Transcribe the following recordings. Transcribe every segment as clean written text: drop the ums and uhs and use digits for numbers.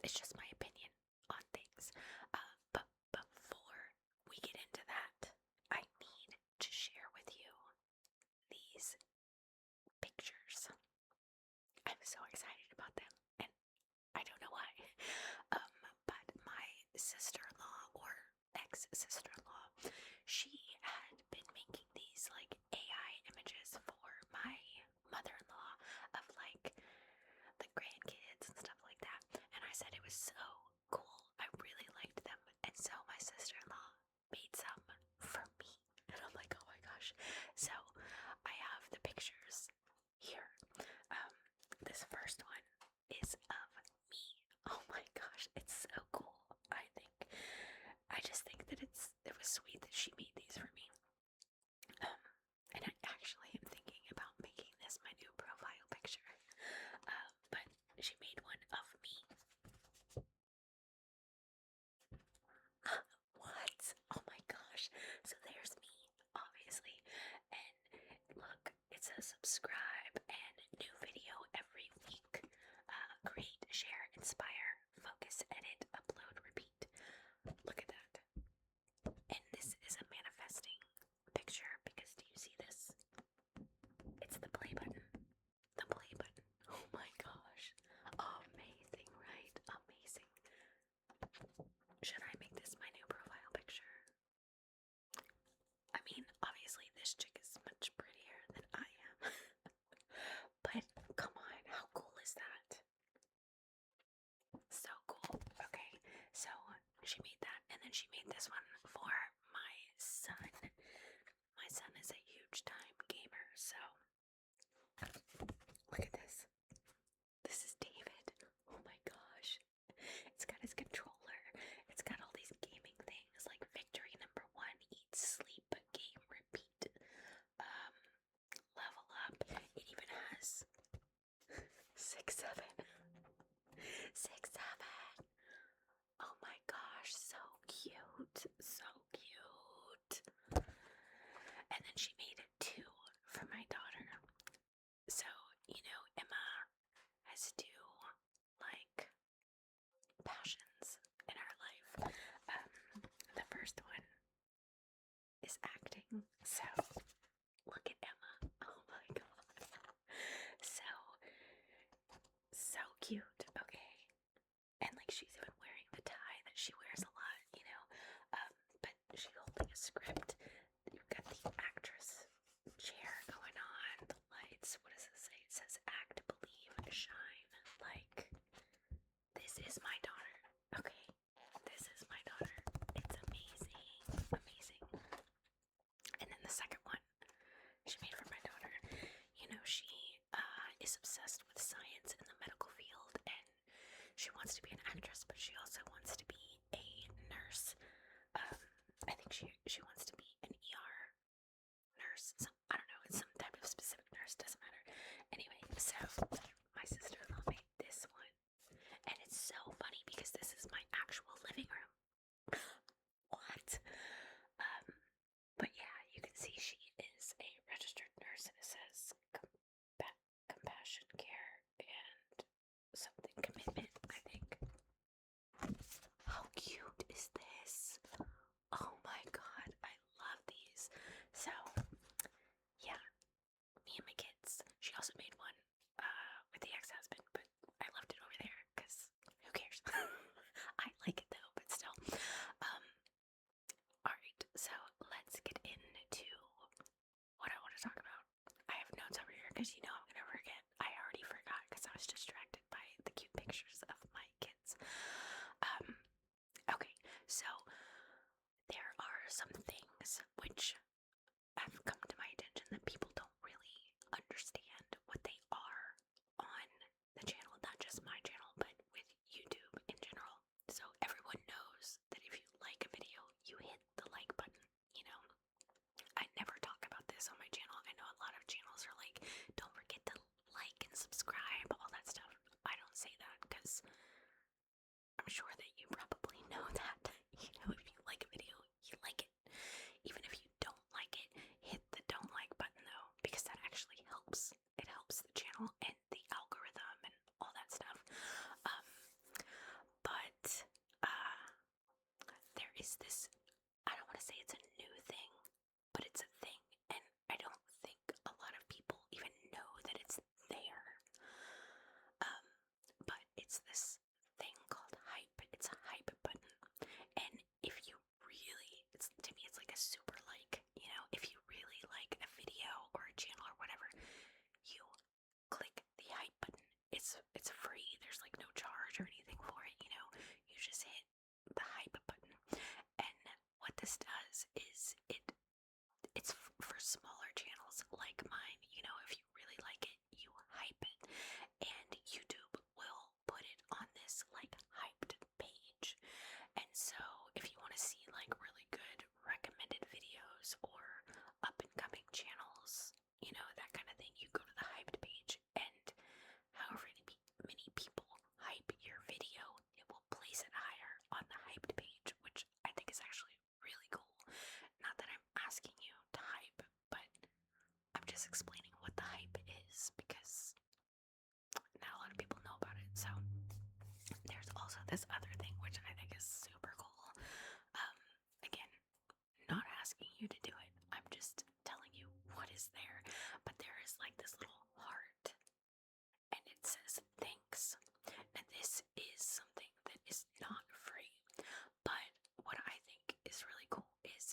It's just my opinion on things. But before we get into that, I need to share with you these pictures. I'm so excited about them, and I don't know why. But my sister-in-law or ex-sister-in-law, she had been making these like AI images for my mother-in-law of like the grandkids and stuff like that. And I said it was so cool. I really liked them. And so my sister-in-law made some for me. And I'm like, oh my gosh. So I have the pictures here. This first one is of me. Oh my gosh, it's so cool. I just think that it was sweet that she made these for me. And I actually am thinking about making this my new profile picture. But she made one of me. What? Oh my gosh. So there's me, obviously. And look, it says subscribe and new video every week. Create, share, inspire, focus, edit, upload, repeat. Look at that. And this is a manifesting picture because do you see this? It's the play button. The play button. Oh my gosh. Amazing, right? Amazing. Should I make this my new profile picture? I mean, obviously this chick is much prettier than I am. But come on, how cool is that? So cool. Okay, so she made that, and then she made this one for my son. My son is a huge time gamer, so look at this. This is David. Oh my gosh. It's got his controller. It's got all these gaming things like victory number 1, eat, sleep, game, repeat, level up. It even has 6, 7. 6, 7. Oh my gosh, so cute. So cute. And then she made 2 for my daughter. So, you know, Emma has 2 like passions in her life. The first one is acting. So look at Emma. Oh my god. So cute. Okay. And like she's even wearing the tie that she wears a lot, you know. But she's holding a script. You've got the actress chair going on, the lights. What does it say? It says act, believe, shine. Like, this is my daughter. Okay. This is my daughter. It's amazing. Amazing. And then the second one she made for my daughter. You know, she is obsessed with science in the medical field, and she wants to be an actress, but she also wants to be a nurse. I think she wants to be an ER nurse. I don't know, it's some type of specific nurse, doesn't matter. Anyway, so my sister-in-law made this one, and it's so funny because this is my actual living room. What? But yeah, you can see she is a registered nurse, and it says compassion care and something commitment, I think. How cute is this? Oh my god, I love these. So yeah, me and my kids. She also made one with the ex-husband, but I left it over there because who cares? I like it though, but still. Alright, so let's get into what I want to talk about. I have notes over here because you know I'm gonna forget. I already forgot because I was distracted by the cute pictures of my kids. Okay, so there are some things which have come to my attention that people don't really understand what they are on the channel, not just my channel, but with YouTube in general. So everyone knows that if you like a video, you hit the like button, you know. I never talk about this on my channel. I know a lot of channels are like, don't forget to like and subscribe, all that stuff. I don't say that because I'm sure that you probably know that. You know, if you like a video, you like it. Even if you don't like it, hit the don't like button though, because that actually helps. It helps the channel and the algorithm and all that stuff. this other thing, which I think is super cool. Again, not asking you to do it. I'm just telling you what is there. But there is like this little heart, and it says thanks. And this is something that is not free. But what I think is really cool is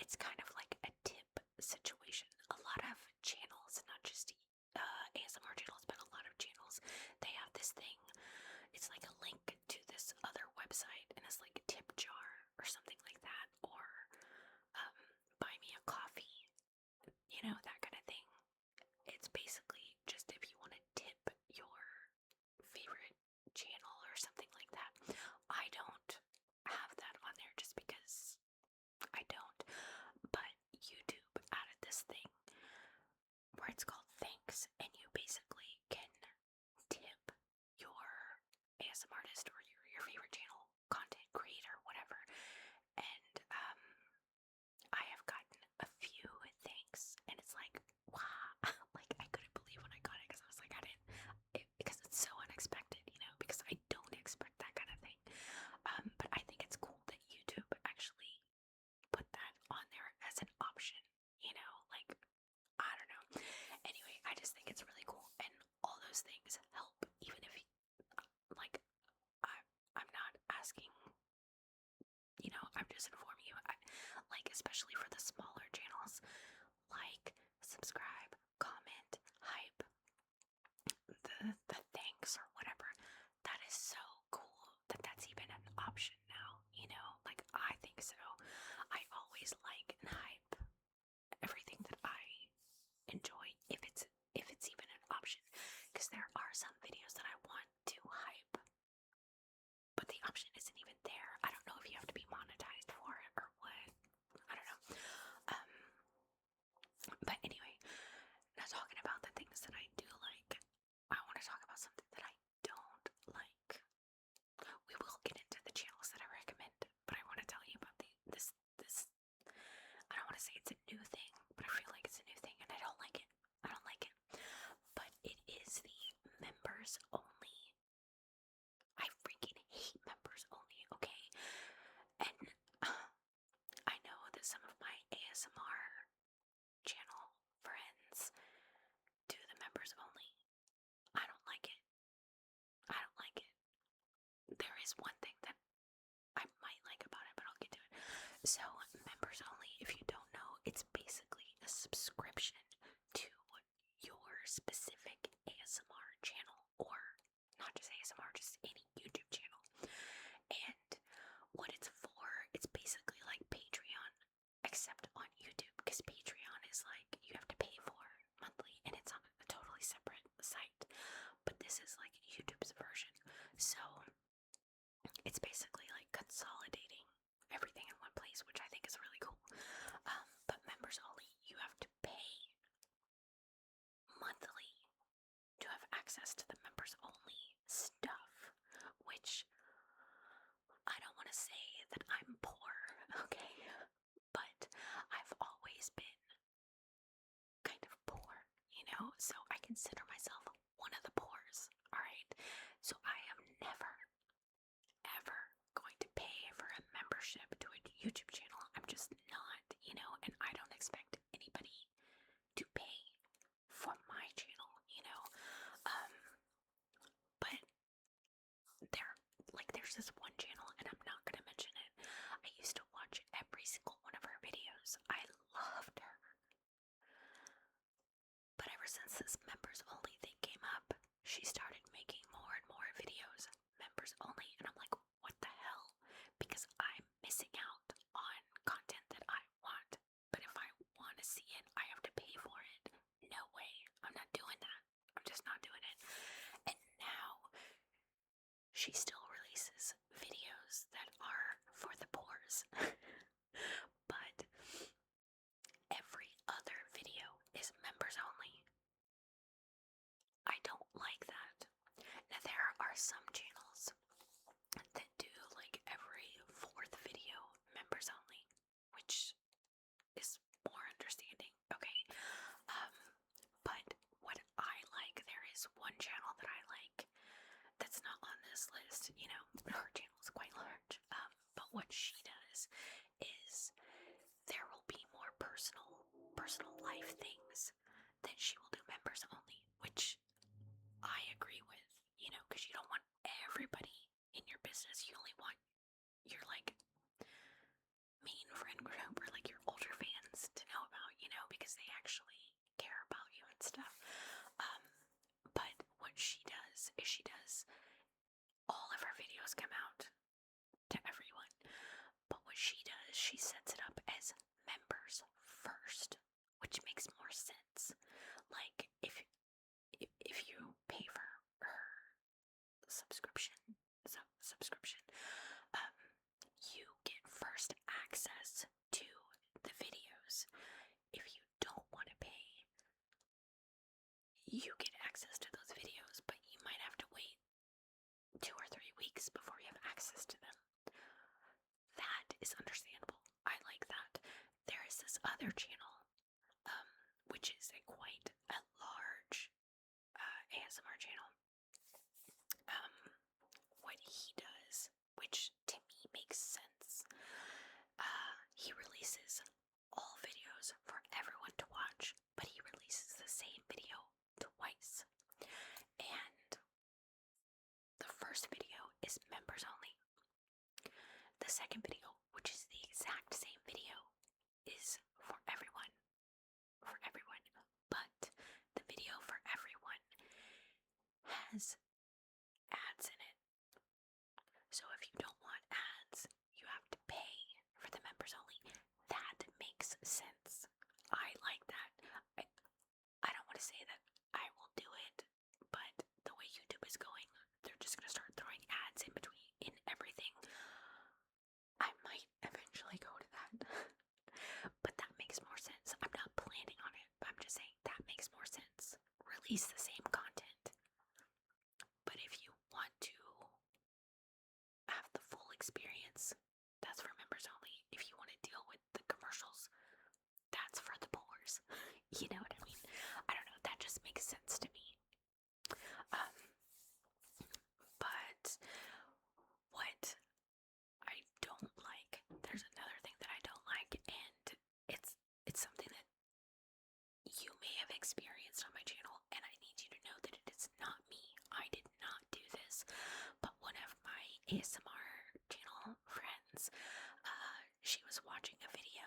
it's kind of like a tip situation. A lot of channels, not just ASMR channels, but a lot of channels, they have this thing. It's like a link to this other website, and it's like a tip jar or something like that, or buy me a coffee, that kind of thing. It's basically just if you want to tip your favorite channel or something like that. I don't have that on there just because I don't, but YouTube added this thing where it's called Thanks, and you basically can tip your ASMR artist or your favorite channel, content creator, whatever. And I have gotten a few thanks, and it's like, wow, like I couldn't believe when I got it, because I was like, because it's so unexpected, because I don't expect that kind of thing. But I think it's cool that YouTube actually put that on there as an option, like, I don't know. Anyway, I just think it's really cool, and all those things help, even if, like, I'm not asking, I'm just informing you, like, especially for the smaller channels, like, subscribe, comment, hype, the thanks or whatever. That is so cool that that's even an option now, like, I think so. I always like and hype everything that I enjoy, if it's even an option, because there are some videos that I want to hype, but the option isn't even there. I don't know if you have to be monetized for it or what. I don't know. But anyway, now talking about the things that I do like, I want to talk about something that I don't like. We will get into the channels that I recommend, but I want to tell you about this. I don't want to say it's a new thing, but I feel like it's a new thing, and I don't like it. I don't like it. But it is the members only. I freaking hate members only, okay? And I know that some of my ASMR channel friends do the members only. I don't like it. I don't like it. There is one thing that I might like about it, but I'll get to it. So, members only, if you don't know, it's basically a subscription to your specific ASMR channel, or not just ASMR, just any YouTube channel. And what it's for, it's basically like Patreon, except on YouTube, because Patreon is like, you have to pay for monthly, and it's on a totally separate site. But this is like YouTube's version. So it's basically like consolidating everything in one place, which I think is really cool. But members only, you have to pay monthly to have access to the members only stuff, which I don't want to say that I'm poor, okay? But I've always been kind of poor, so I consider myself one of the poors, alright? So I am never, ever going to pay for a membership to a YouTube channel. I'm just not, and I don't expect anybody to pay for my channel, but there's this one channel, and I'm not gonna mention it. I used to watch every single one of her videos. I loved her. But ever since this members only thing came up, she started making more and more videos, members only, and I'm like, what the hell? Because I'm missing out on content that I want. But if I want to see it, I have to pay for it. No way. I'm not doing that. I'm just not doing it. And now she still releases videos that are for the poors. But every other video is members only. I don't like that. Now, there are some channels that do like every fourth video members only, which is more understanding, okay? But what I like, there is one channel that I like that's not on this list. personal life things, then she will do members only, which I agree with, you know, because you don't want everybody in your business. You only want your like main friend group or like your older fans to know about, you know, because they actually care about you and stuff. But what she does is she does all of her videos come out to everyone. But what she does, she sets it up as members first, which makes more sense. Like if you pay for her subscription, um, you get first access to the videos. If you don't want to pay, you get access to those videos, but you might have to wait 2 or 3 weeks before you have access to them. That is understandable. I like that. There is this other channel, which is quite a large ASMR channel. What he does, which to me makes sense, he releases all videos for everyone to watch, but he releases the same video twice. And the first video is members only. The second video, which is the exact same video, is for everyone. But the video for everyone has ads in it. So if you don't want ads, you have to pay for the members only. That makes sense. I like that. I don't want to say that I will do it, but the way YouTube is going, they're just going to start throwing ads in between, in everything. I might eventually go to that. But that makes more sense. I'm not planning on it, but I'm just saying that makes more sense. Release the same content. But if you want to have the full experience, that's for members only. If you want to deal with the commercials, that's for the poors. You know what I mean? I don't know, that just makes sense to me. But what I don't like, there's another thing that I don't like, and it's something that you may have experienced on my channel, and I need you to know that it is not me. I did not do this, but one of my ASMR channel friends, she was watching a video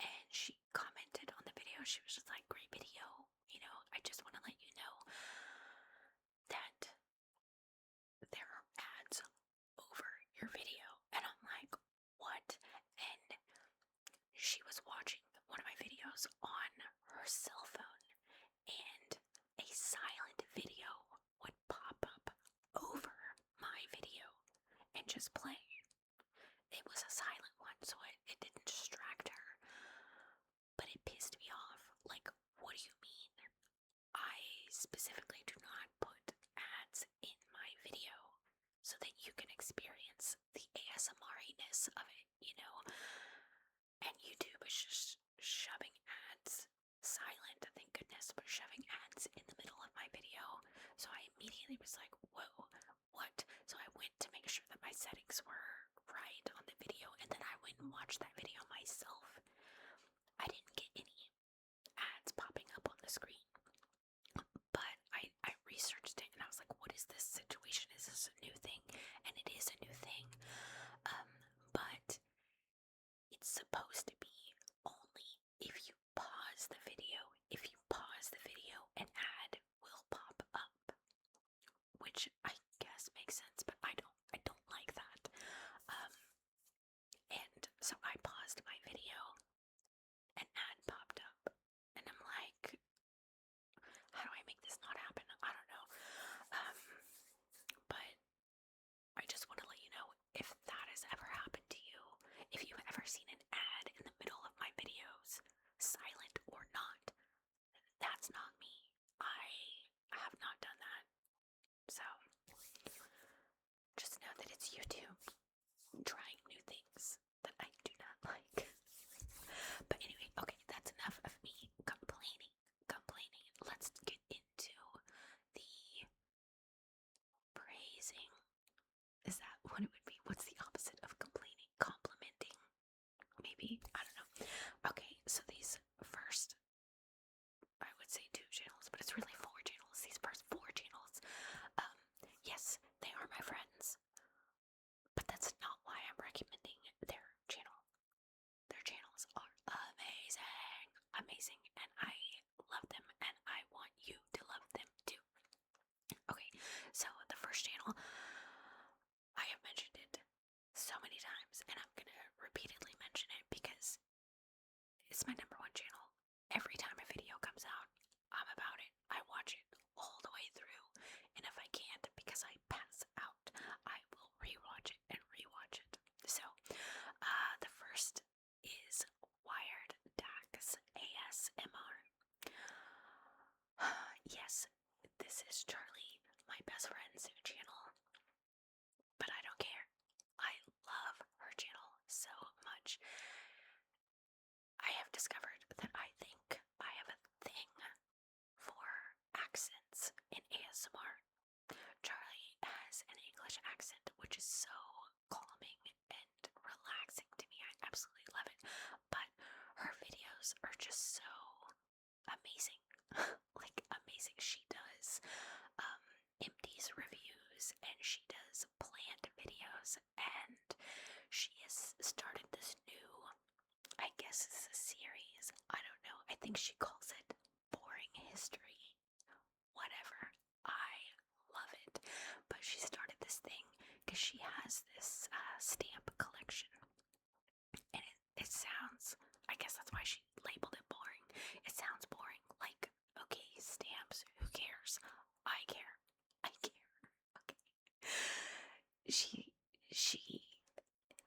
and she commented on the video. She was just like, great video, you know, I just want to let you know that there are ads over your video. And I'm like, what? And she was watching one of my videos on her cell phone, and a silent video would pop up over my video and just play. It was a silent one, so it didn't distract her, but it pissed me off. Like, what do you mean? I specifically do not put ads in my video so that you can experience the ASMR-iness of it, you know? And YouTube is just shoving ads, silent, thank goodness, but shoving ads in the middle of my video. So I immediately was like, whoa, what? So I went to make sure that my settings were right on the video, and then I went and watched that video myself. I didn't get any ads popping up on the screen, but I researched it and I was like, what is this situation? Is this a new thing? And it is a new thing, but it's supposed to be only if you pause the video. If you pause the video, an ad will pop up, which I guess makes sense, but I don't like that. And so I paused my video, an ad popped up, and I'm like, how do I make this not happen? I don't know. But I just want to let you know, if that has ever happened to you, if you've ever seen an ad in the middle of my videos, silent or not, that's not me. I have not done that. So just know that it's YouTube trying new things that I do not like. But anyway, okay, that's enough of me complaining. Let's get into the praising. Is that what it would be? What's the opposite of complaining? Complimenting? Maybe? I don't know. Okay, so these first think she calls it boring history. Whatever. I love it. But she started this thing because she has this stamp collection. And it sounds, I guess that's why she labeled it boring. It sounds boring. Like, okay, stamps, who cares? I care. I care. Okay. She,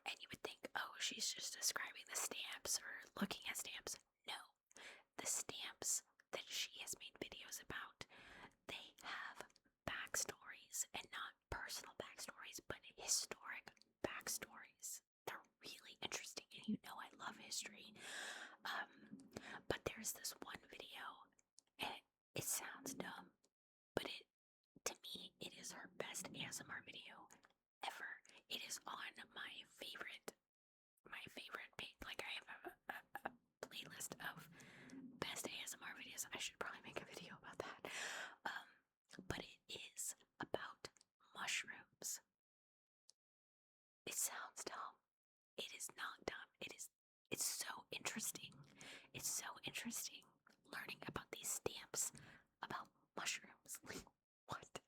and you would think, oh, she's just describing the stamps or looking at stamps. No. The stamps that she has made videos about, they have backstories, and not personal backstories, but historic backstories. They're really interesting, and you know I love history. But there's this one video, and it sounds dumb, but to me, it is her best ASMR video ever. It is on my favorite page. Like, I have a playlist of best ASMR videos. I should probably make a video about that. But it is about mushrooms. It sounds dumb. It is not dumb. It's so interesting. It's so interesting learning about these stamps about mushrooms. Like, what?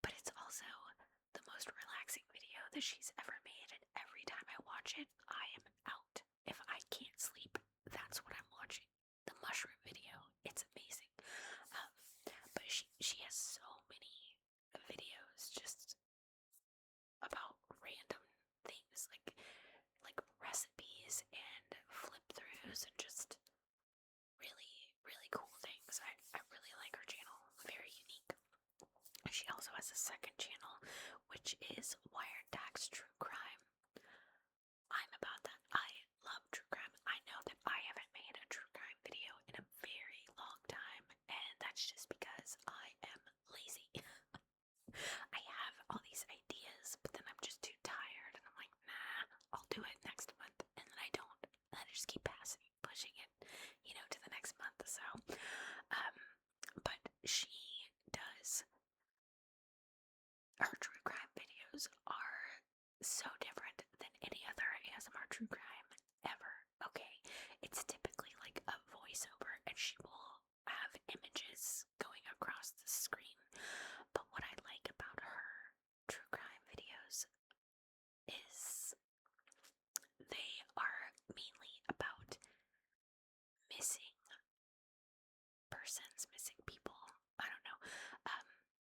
But it's also the most relaxing video that she's ever made, and every time I watch it, I am out. If I can't sleep, that's what I'm watching. The mushroom video. It's amazing. But she has so many videos just about random things, like recipes and flip throughs and just really, really cool things. I really like her channel. Very unique. She also has a second channel, which is Wiretax True Crime. I'm about that. I love true crime. I know that I haven't made a true crime video in a very long time, and that's just because I am lazy. I have all these ideas, but then I'm just too tired, and I'm like, nah, I'll do it next month, and then I don't. And I just keep pushing it, to the next month. So, but she does, her true crime videos are so different than any other ASMR true crime ever. Okay, it's typically like a voiceover, and she will have images going across the screen. But what I like about her true crime videos is they are mainly about missing persons, missing people. I don't know.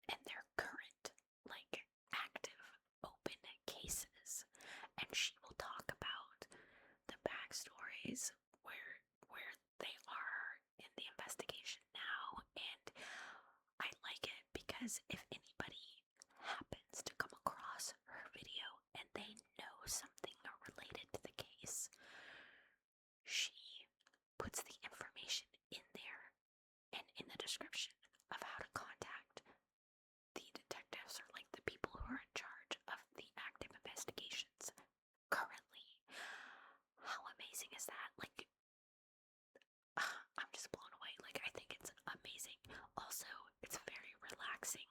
And their current, like, active, open cases. And she will talk about the backstories where they are in the investigation now. And I like it because if anybody happens to come across her video and they know something related to the case, she puts the information in there and in the description of how to contact the detectives or like the people who are in charge of the active investigations currently. How amazing is that? Like, I'm just blown away. Like, I think it's amazing. Also, it's very relaxing.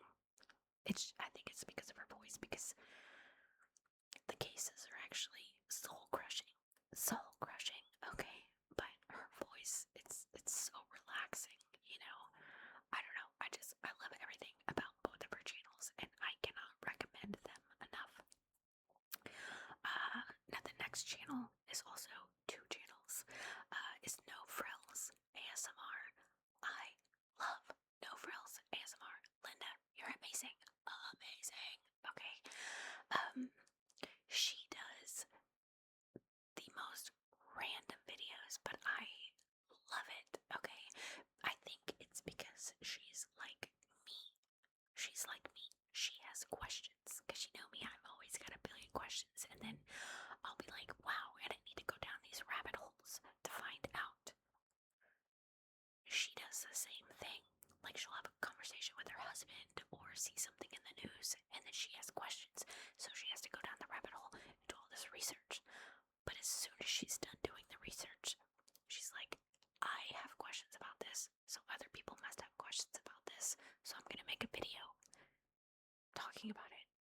I think it's because of her voice, because the cases are actually soul crushing, okay? But her voice, it's so relaxing, I don't know. I love everything about both of her channels, and I cannot recommend them enough. Now the next channel is also two channels. Is No Frills ASMR. I love No Frills ASMR. Linda, you're amazing. Amazing. Okay. She does the most random videos, but I love it. Okay. I think it's because she's like me. She's like me. She has questions, because you know me, I've always got a billion questions, and then I'll be like, wow, and I need to go down these rabbit holes to find out. She does the same thing. Like, she'll have a conversation with her husband or see something in the news, and then she has questions, so she has to go down the rabbit hole and do all this research. But as soon as she's done doing the research, she's like, I have questions about this, so other people must have questions about this, so I'm gonna make a video talking about it.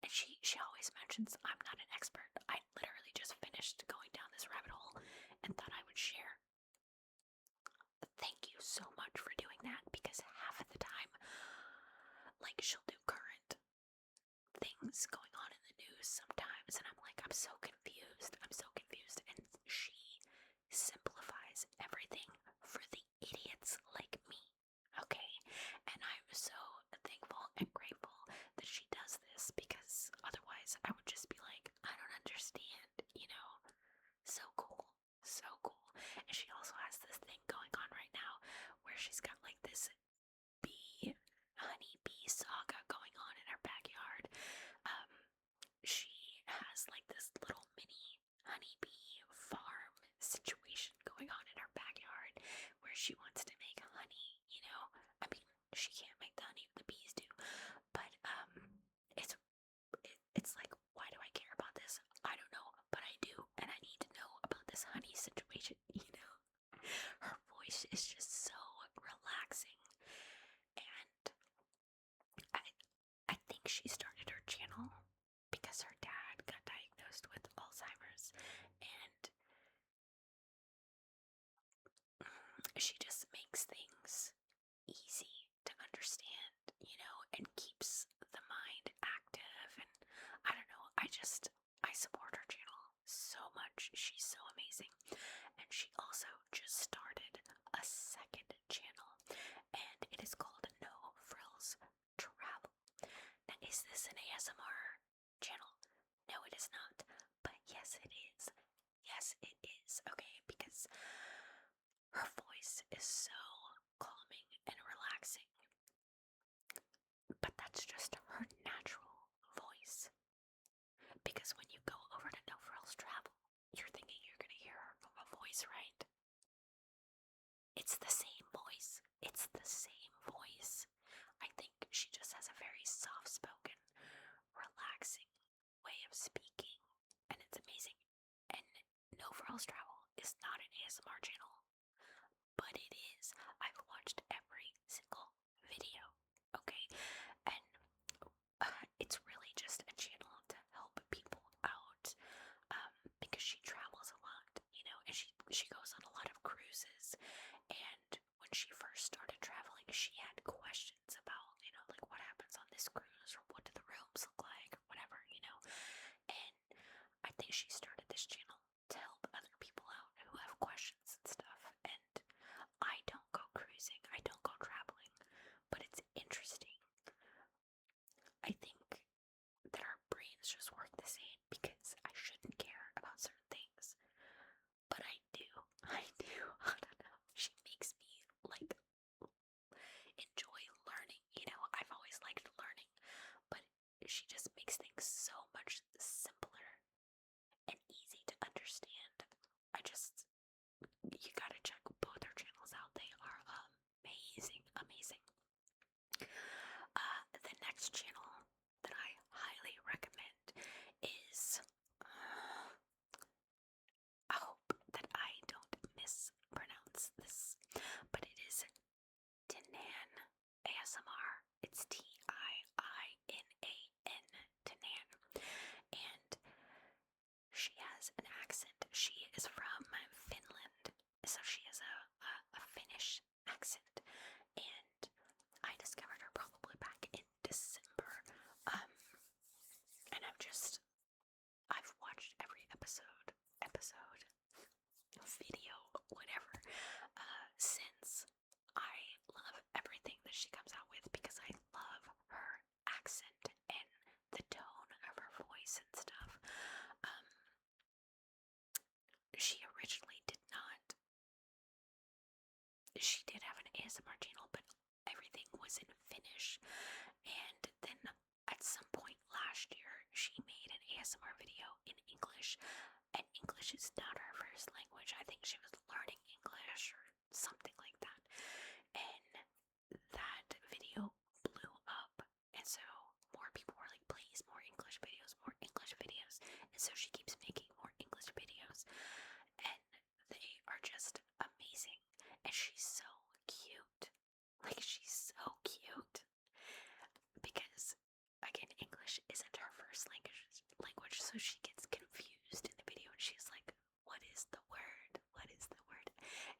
Girls Travel is not an ASMR channel, but it is. I've watched every single video, okay? And it's really just a channel to help people out, because she travels a lot, you know, and she goes on a lot of cruises. And when she first started traveling, she had questions about, you know, like what happens on this cruise, or what do the rooms look like, or whatever, you know. And I think she started this channel to help other people out who have questions and stuff. And I don't go cruising, I don't go traveling, but it's interesting. I think that our brains just work the same, because I shouldn't care about certain things, but I do. I do. I don't know. She makes me like enjoy learning. You know, I've always liked learning, but she just makes things so much simpler and easy to understand. You gotta check both her channels out. They are amazing, amazing. The next channel that I highly recommend is, I hope that I don't mispronounce this, but it is Tinan ASMR. It's Tiinan, Tinan. And she has an accent. She is from Finland, so she has a Finnish accent. And I discovered her probably back in December. And I've watched every episode, video, whatever, since. I love everything that she comes out with, because I love her accent and the tone of her voice and stuff. She originally she did have an ASMR channel, but everything was in Finnish. And then at some point last year, she made an ASMR video in English, and English is not her first language. I think she was learning English or something like that. And that video blew up, and so more people were like, please, more English videos, more English videos. And so she keeps making more English videos, and they are just amazing. And she's so cute. Like, she's so cute. Because, again, English isn't her first language, so she gets confused in the video, and she's like, what is the word? What is the word?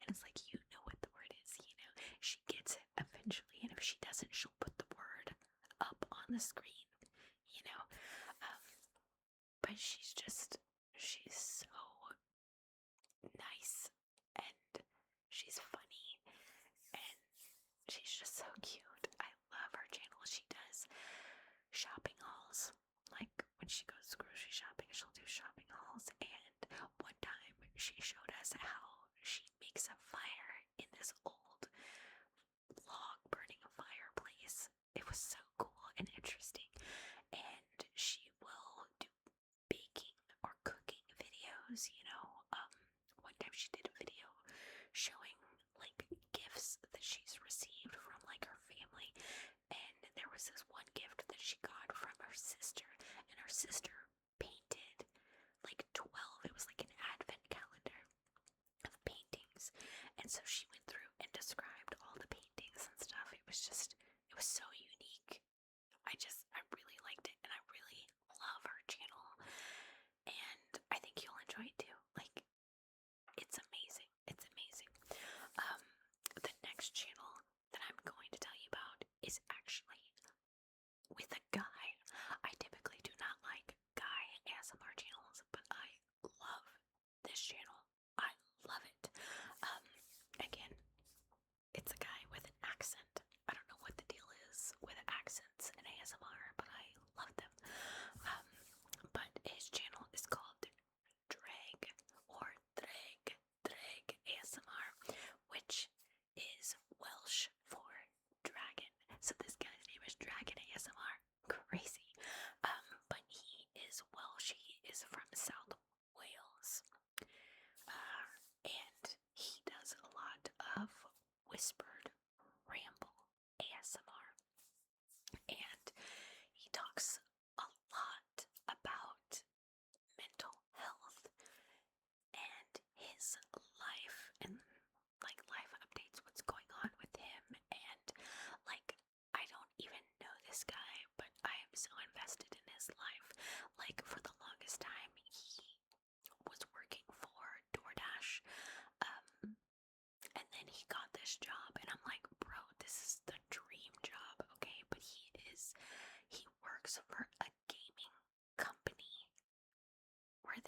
And it's like, you know what the word is, you know? She gets it eventually, and if she doesn't, she'll put the word up on the screen, you know? But she's so nice, and she's funny, and she's just so cute. I love her channel. She does shopping hauls. Like, when she goes grocery shopping, she'll do shopping hauls. And one time she showed us how she makes a fire in this old log burning fireplace. It was so cool and interesting. And she will do baking or cooking videos, you know. One time she did a video showing like gifts that she's received from like her family, and there was this one gift that she got from her sister, and her sister painted like 12, it was like an advent calendar of paintings, and so she went through and described all the paintings and stuff. It was so unique. I really liked it, and I really love her channel, and I think you'll enjoy it too.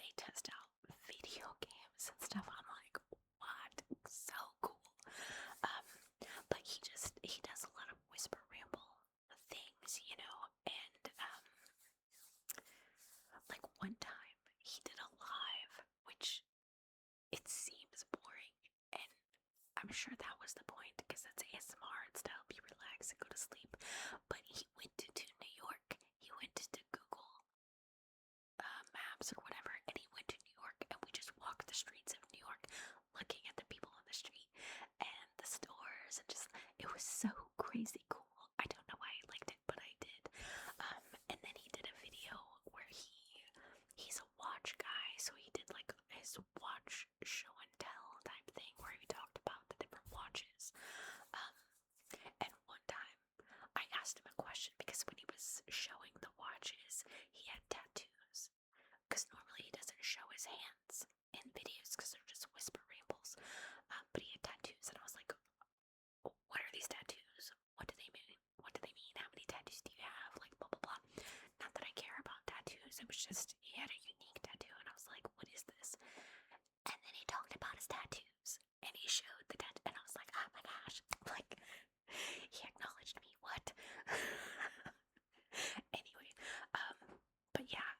they test out video games and stuff. I'm like, what? So cool. Um, but he does a lot of whisper ramble things, you know, and like one time he did a live, which it seems boring, and I'm sure that was the point because it's ASMR, it's to help you relax and go to sleep. But he went to New York. He went to Google Maps or whatever, and he went to New York, and we just walked the streets of New York, looking at the people on the street and the stores, and just it was so crazy cool. I don't know why I liked it, but I did. And then he did a video where he's a watch guy, so he did like his watch show and tell type thing where he talked about the different watches. And one time I asked him a question because when he was showing the watches, he had tattoos. Because normally he doesn't show his hands in videos because they're just whisper rambles. But he had tattoos, and I was like, "What are these tattoos? What do they mean? What do they mean? How many tattoos do you have? Like blah blah blah." Not that I care about tattoos. It was just he had a unique tattoo, and I was like, "What is this?" And then he talked about his tattoos, and he showed the tattoo, and I was like, "Oh my gosh!" Like he acknowledged me. What? Anyway, but yeah.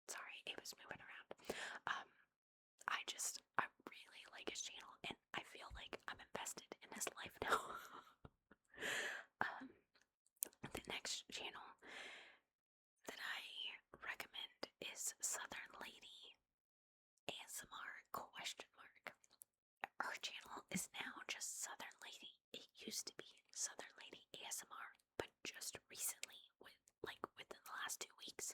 Sorry, it was moving around. Um, I really like his channel, and I feel like I'm invested in his life now. The next channel that I recommend is Southern Lady ASMR question mark. Her channel is now just Southern Lady. It used to be Southern Lady ASMR, but just recently, within the last 2 weeks,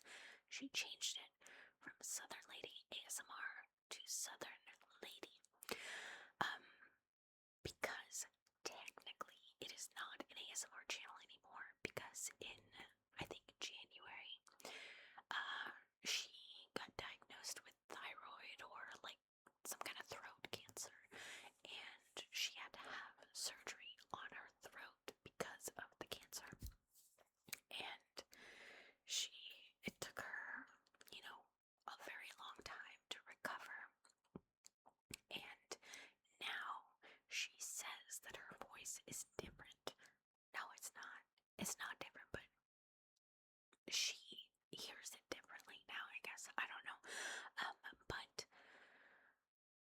she changed it from Southern Lady ASMR to Southern Lady. Because technically it is not an ASMR channel anymore, because in I think January, she got diagnosed with thyroid or like some kind of throat cancer, and she had to have surgery on her throat because of the cancer. And it took her, you know, a very long time to recover. And now she says that her voice is different. No, it's not. It's not different, but she hears it differently now, I guess. I don't know. But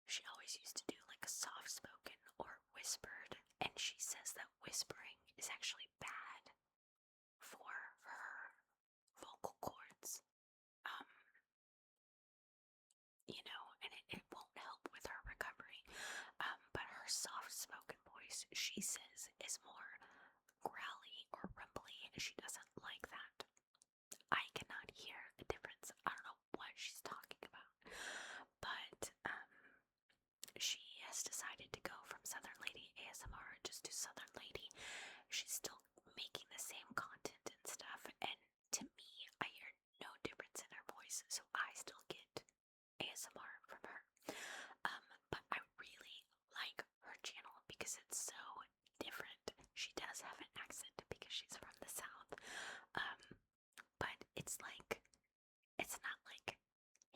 she always used to do like a soft spoken or whispered, and she says that whispering is actually bad for her vocal cords. You know, and it won't help with her recovery. But her soft spoken voice, she says, is more growly or rumbly, and she doesn't like that. I cannot hear the difference. I don't know what she's talking about. But she has decided to go from Southern Lady ASMR just to Southern Lady. She's still making the same content and stuff, and to me, I hear no difference in her voice, so I still get ASMR from her. But I really like her channel because it's so different. She does have an accent because she's from the South. But it's not like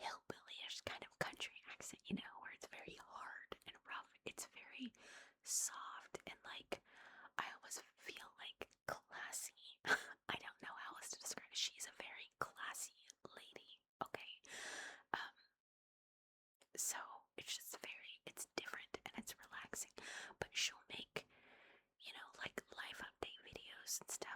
hillbillyish kind of country accent, you know, where it's very hard and rough. It's very soft and like, I always feel like classy. I don't know how else to describe it. She's a very classy lady, okay? So it's different and it's relaxing, but she'll make, you know, like life update videos and stuff.